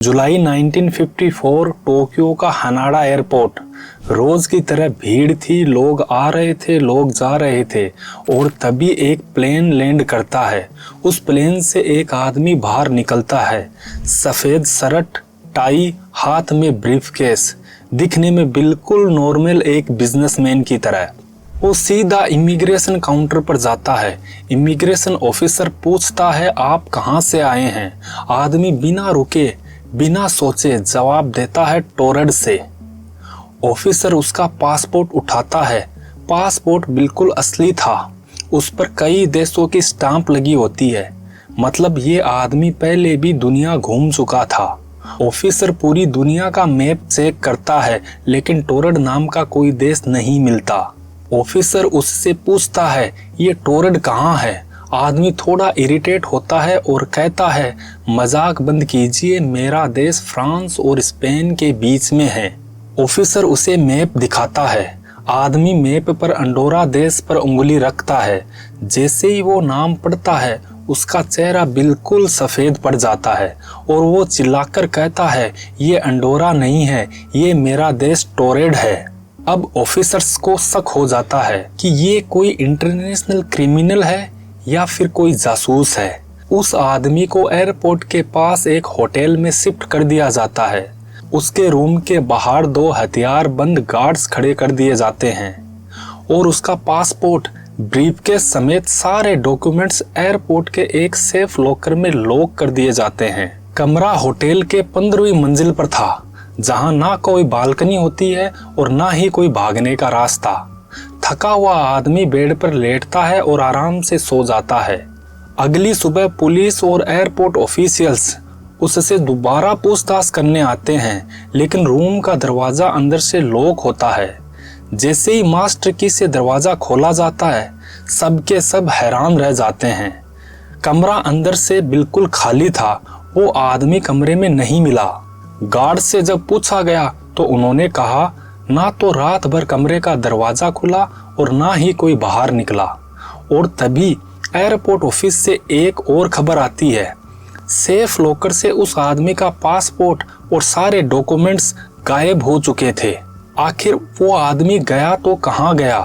जुलाई 1954 Tokyo का हनाडा airport रोज की तरह भीड़ थी। लोग आ रहे थे, लोग जा रहे थे और तभी एक प्लेन लैंड करता है। उस प्लेन से एक आदमी बाहर निकलता है। सफेद शर्ट, टाई, हाथ में ब्रीफकेस, दिखने में बिल्कुल नॉर्मल एक बिजनेसमैन की तरह। वो सीधा इमिग्रेशन काउंटर पर जाता है। इमिग्रेशन ऑफिसर पूछता है, आप कहाँ से आए हैं? आदमी बिना रुके, बिना सोचे जवाब देता है, टोरड से। ऑफिसर उसका पासपोर्ट उठाता है। पासपोर्ट बिल्कुल असली था। उस पर कई देशों की स्टाम्प लगी होती है। मतलब ये आदमी पहले भी दुनिया घूम चुका था। ऑफिसर पूरी दुनिया का मैप चेक करता है, लेकिन टोरड नाम का कोई देश नहीं मिलता। ऑफिसर उससे पूछता है, ये टोरड कहाँ है? आदमी थोड़ा इरिटेट होता है और कहता है, मजाक बंद कीजिए, मेरा देश फ्रांस और स्पेन के बीच में है। ऑफिसर उसे मैप दिखाता है। आदमी मैप पर अंडोरा देश पर उंगली रखता है। जैसे ही वो नाम पढ़ता है, उसका चेहरा बिल्कुल सफेद पड़ जाता है और वो चिल्लाकर कहता है, ये अंडोरा नहीं है, ये मेरा देश टोरड है। अब ऑफिसर्स को शक हो जाता है कि ये कोई इंटरनेशनल क्रिमिनल है या फिर कोई जासूस है। उस आदमी को एयरपोर्ट के पास एक होटल में शिफ्ट कर दिया जाता है। उसके रूम के बाहर 2 हथियारबंद गार्ड्स खड़े कर दिए जाते हैं और उसका पासपोर्ट, ब्रीफकेस समेत सारे डॉक्यूमेंट्स एयरपोर्ट के एक सेफ लॉकर में लॉक कर दिए जाते हैं। कमरा होटल के 15वीं मंजिल पर था, जहां ना कोई बालकनी होती है और ना ही कोई भागने का रास्ता। थका हुआ आदमी बेड पर लेटता है और आराम से सो जाता है। अगली सुबह पुलिस और एयरपोर्ट ऑफिशियल्स उससे दोबारा पूछताछ करने आते हैं, लेकिन रूम का दरवाजा अंदर से लॉक होता है। जैसे ही मास्टर की से दरवाजा खोला जाता है, सबके सब हैरान रह जाते हैं। कमरा अंदर से बिल्कुल खाली था। वो आदमी कमरे में नहीं मिला। गार्ड से जब पूछा गया तो उन्होंने कहा, ना तो रात भर कमरे का दरवाजा खुला और ना ही कोई बाहर निकला। और तभी एयरपोर्ट ऑफिस से एक और खबर आती है। सेफ लॉकर से उस आदमी का पासपोर्ट और सारे डॉक्यूमेंट्स गायब हो चुके थे। आखिर वो आदमी गया तो कहाँ गया?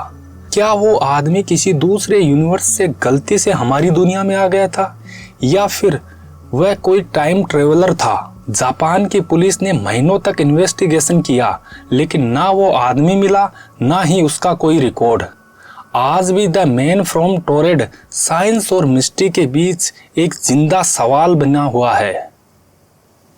क्या वो आदमी किसी दूसरे यूनिवर्स से गलती से हमारी दुनिया में आ गया था, या फिर वह कोई टाइम ट्रेवलर था? जापान की पुलिस ने महीनों तक इन्वेस्टिगेशन किया, लेकिन ना वो आदमी मिला, ना ही उसका कोई रिकॉर्ड। आज भी द मैन फ्रॉम टोरड साइंस और मिस्ट्री के बीच एक जिंदा सवाल बना हुआ है।